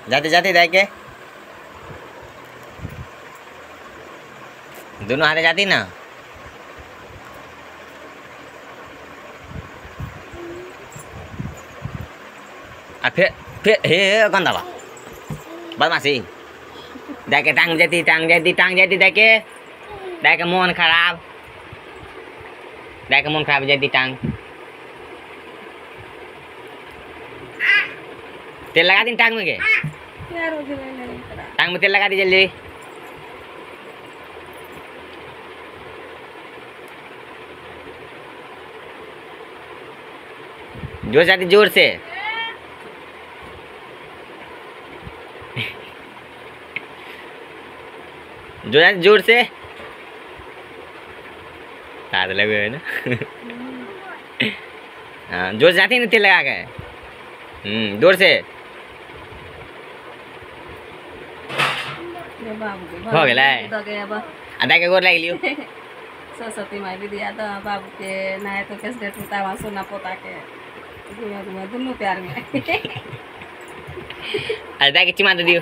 जाते जाते दे के दोनों हाथे जाती ना। फिर हे गंदा बा बदमाशी दे के टांग जाती दे के मन खराब जाती टांग। तेल लगा दी टांग में के टांग में तेल लगा दी जल्दी। जोर जाती जोर से जोर से हाथ लगे है ना। हाँ जोर से जाती है ना तेल लगा के जोर से हो गया आधा के गोर लग लियो। सरस्वती माई भी दिया था बाबू के नहाए तो कैसे टूटा वहाँ सोना पोता के दोनों प्यार में आधा के चिमा दे दियो।